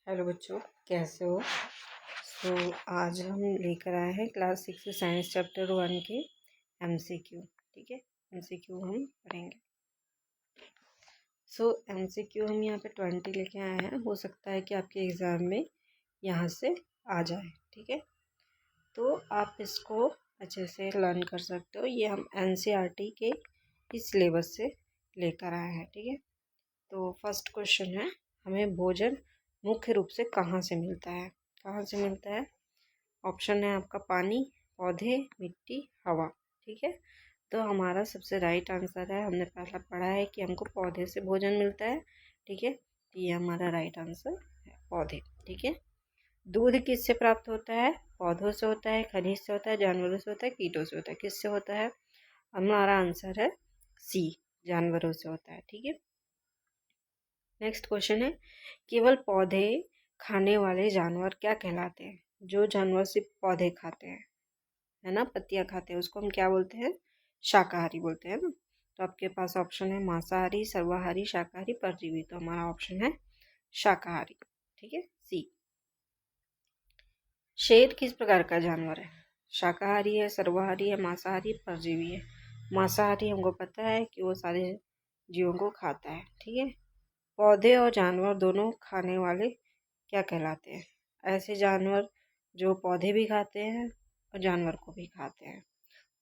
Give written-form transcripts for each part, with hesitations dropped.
Hello बच्चों, कैसे हो। आज हम लेकर आए हैं क्लास 6 साइंस चैप्टर 1 के MCQ। ठीक है, MCQ हम पढ़ेंगे। MCQ हम यहाँ पे 20 लेके आए हैं। हो सकता है कि आपके एग्ज़ाम में यहाँ से आ जाए। ठीक है, तो आप इसको अच्छे से लर्न कर सकते हो। ये हम NCERT के इस सिलेबस से लेकर आए हैं। ठीक है, तो फर्स्ट क्वेश्चन है, हमें भोजन मुख्य रूप से कहाँ से मिलता है। कहाँ से मिलता है? ऑप्शन है आपका पानी, पौधे, मिट्टी, हवा। ठीक है, तो हमारा सबसे राइट आंसर है, हमने पहला पढ़ा है कि हमको पौधे से भोजन मिलता है। ठीक है, तो ये हमारा राइट आंसर है, पौधे। ठीक है, दूध किससे प्राप्त होता है? पौधों से होता है, खनिज से होता है, जानवरों से होता है, कीटों से होता है। किससे होता है? हमारा आंसर है सी, जानवरों से होता है। ठीक है, नेक्स्ट क्वेश्चन है, केवल पौधे खाने वाले जानवर क्या कहलाते हैं? जो जानवर सिर्फ पौधे खाते हैं, है ना, पत्तियां खाते हैं, उसको हम क्या बोलते हैं? शाकाहारी बोलते हैं ना। तो आपके पास ऑप्शन है मांसाहारी, सर्वाहारी, शाकाहारी, परजीवी। तो हमारा ऑप्शन है शाकाहारी। ठीक है, सी। शेर किस प्रकार का जानवर है? शाकाहारी है, सर्वाहारी है, मांसाहारी, परजीवी है। मांसाहारी हमको पता है कि वो सारे जीवों को खाता है। ठीक है, पौधे और जानवर दोनों खाने वाले क्या कहलाते हैं? ऐसे जानवर जो पौधे भी खाते हैं और जानवर को भी खाते हैं,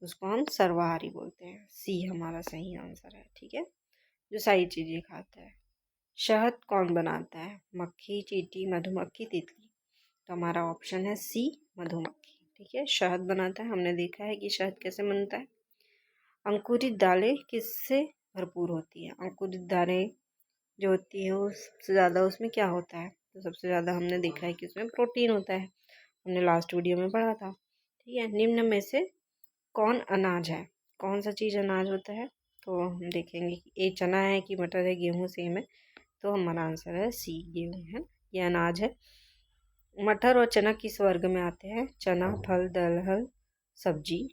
उसको हम सर्वाहारी बोलते हैं। सी हमारा सही आंसर है। ठीक है, जो सारी चीज़ें खाता है। शहद कौन बनाता है? मक्खी, चींटी, मधुमक्खी, तितली। तो हमारा ऑप्शन है सी, मधुमक्खी। ठीक है, शहद बनाता है। हमने देखा है कि शहद कैसे बनता है। अंकुरित दालें किससे भरपूर होती है? अंकुरित दालें जो होती है वो सबसे ज़्यादा उसमें क्या होता है? तो सबसे ज़्यादा हमने देखा है कि उसमें प्रोटीन होता है। हमने लास्ट वीडियो में पढ़ा था। ठीक है, निम्न में से कौन अनाज है? कौन सा चीज़ अनाज होता है? तो हम देखेंगे कि ए चना है कि मटर है, गेहूँ, सेम है। तो हमारा आंसर है सी, गेहूँ है, ये अनाज है। मटर और चना किस वर्ग में आते हैं? चना, फल, दलहन, सब्जी।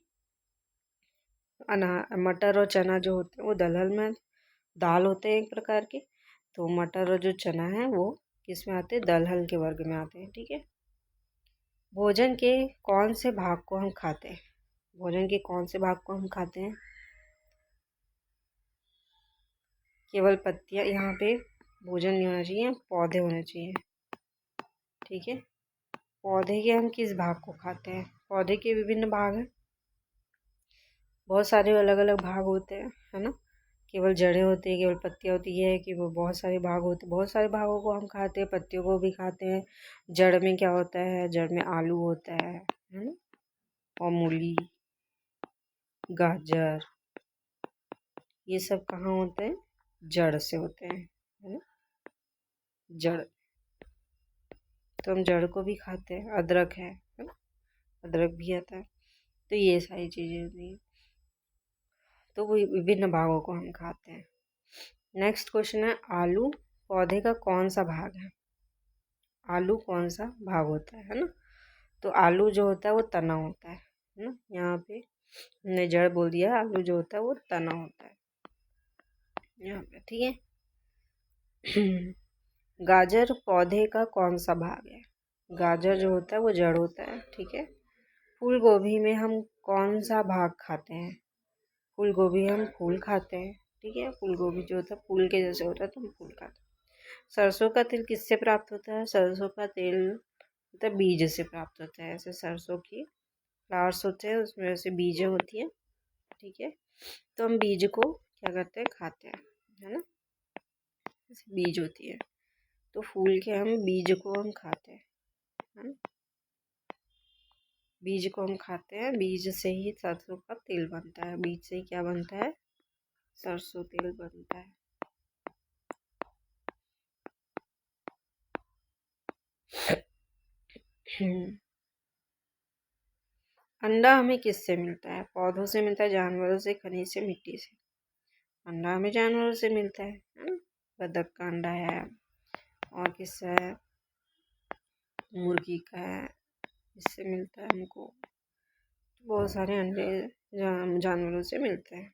मटर और चना जो होते हैं वो दलहन में दाल होते हैं एक प्रकार के। तो मटर और जो चना है वो किस में आते हैं? दलहन के वर्ग में आते हैं। ठीक है, भोजन के कौन से भाग को हम खाते हैं? भोजन के कौन से भाग को हम खाते हैं? केवल पत्तियां, यहाँ पे भोजन नहीं होना चाहिए, पौधे होने चाहिए। ठीक है, पौधे के हम किस भाग को खाते हैं? पौधे के विभिन्न भाग हैं, बहुत सारे अलग अलग भाग होते हैं, है ना। केवल जड़ें होती है, केवल पत्तियां होती है कि वो बहुत सारे भाग होते हैं। बहुत सारे भागों को हम खाते हैं, पत्तियों को भी खाते हैं। जड़ में क्या होता है? जड़ में आलू होता है ना, और मूली, गाजर, ये सब कहाँ होते हैं? जड़ से होते हैं, है ना, जड़। तो हम जड़ को भी खाते हैं। अदरक है ना, अदरक भी आता है। तो ये सारी चीज़ें होती हैं, तो वो विभिन्न भागों को हम खाते हैं। नेक्स्ट क्वेश्चन है, आलू पौधे का कौन सा भाग है? आलू कौन सा भाग होता है ना। तो आलू जो होता है वो तना होता है ना। यहाँ पे हमने जड़ बोल दिया, आलू जो होता है वो तना होता है यहाँ पे। ठीक है, गाजर पौधे का कौन सा भाग है? गाजर जो होता है वो जड़ होता है। ठीक है, फूल गोभी में हम कौन सा भाग खाते हैं? फूल गोभी हम फूल खाते हैं। ठीक है, फूल गोभी जो होता है फूल के जैसे होता है, तो हम फूल खाते हैं। सरसों का तेल किससे प्राप्त होता है? सरसों का तेल मतलब बीज से प्राप्त होता है। ऐसे सरसों की फ्लावर्स होते हैं, उसमें ऐसे बीजें होती हैं। ठीक है, तो हम बीज को क्या करते हैं? खाते हैं, है ना, ऐसे बीज होती है। तो फूल के हम बीज को हम खाते हैं, है ना, बीज को हम खाते हैं। बीज से ही सरसों का तेल बनता है। बीज से ही क्या बनता है? सरसों तेल बनता है। अंडा हमें किससे मिलता है? पौधों से मिलता है, जानवरों से, खनिज से, मिट्टी से। अंडा हमें जानवरों से मिलता है ना। बतख का अंडा है, और किससे है? मुर्गी का है, इससे मिलता है हमको। बहुत सारे अंडे जानवरों से मिलते हैं।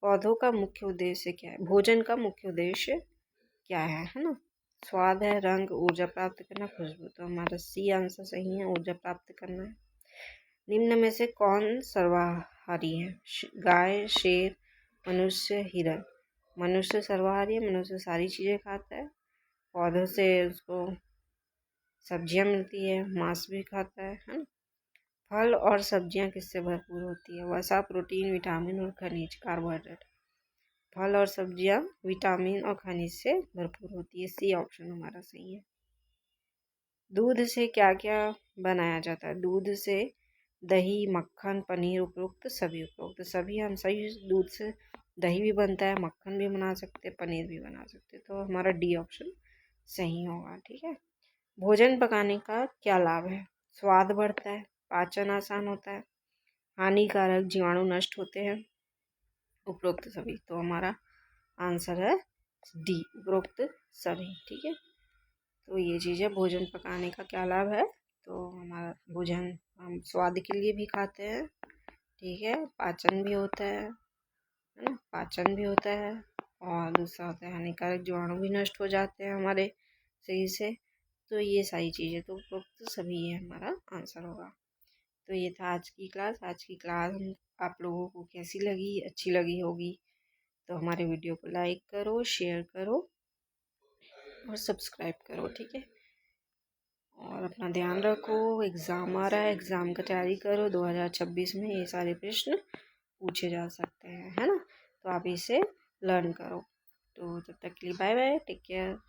पौधों का मुख्य उद्देश्य क्या है? भोजन का मुख्य उद्देश्य क्या है ना। स्वाद है, रंग, ऊर्जा प्राप्त करना, खुशबू। तो हमारा सी आंसर सही है, ऊर्जा प्राप्त करना है। निम्न में से कौन सर्वाहारी है? गाय, शेर, मनुष्य, हिरन। मनुष्य सर्वाहारी है, मनुष्य सारी चीज़ें खाता है, पौधों से उसको सब्जियां मिलती है, मांस भी खाता है ना। फल और सब्जियां किससे भरपूर होती है? वसा, प्रोटीन, विटामिन और खनिज, कार्बोहाइड्रेट। फल और सब्जियां विटामिन और खनिज से भरपूर होती है, सी ऑप्शन हमारा सही है। दूध से क्या क्या बनाया जाता है? दूध से दही, मक्खन, पनीर, उपरोक्त सभी हम सही। दूध से दही भी बनता है, मक्खन भी बना सकते हैं, पनीर भी बना सकते हैं, तो हमारा डी ऑप्शन सही होगा। ठीक है। भोजन पकाने का क्या लाभ है? स्वाद बढ़ता है, पाचन आसान होता है, हानिकारक जीवाणु नष्ट होते हैं, उपरोक्त सभी। तो हमारा आंसर है डी, उपरोक्त सभी। ठीक है। तो ये चीज़ है, भोजन पकाने का क्या लाभ है? तो हमारा भोजन हम स्वाद के लिए भी खाते हैं, ठीक है, पाचन भी होता है ना, पाचन भी होता है, और दूसरा होता है हानिकारक जीवाणु भी नष्ट हो जाते हैं हमारे शरीर से। तो ये सारी चीज़ें तो उपरोक्त सभी है, हमारा आंसर होगा। तो ये था आज की क्लास। आज की क्लास हम आप लोगों को कैसी लगी? अच्छी लगी होगी तो हमारे वीडियो को लाइक करो, शेयर करो और सब्सक्राइब करो। ठीक है। और अपना ध्यान रखो, एग्ज़ाम आ रहा है, एग्ज़ाम का तैयारी करो। 2026 में ये सारे प्रश्न पूछे जा सकते हैं, है ना। तो आप इसे लर्न करो। तो तब तक के लिए बाय बाय, टेक केयर।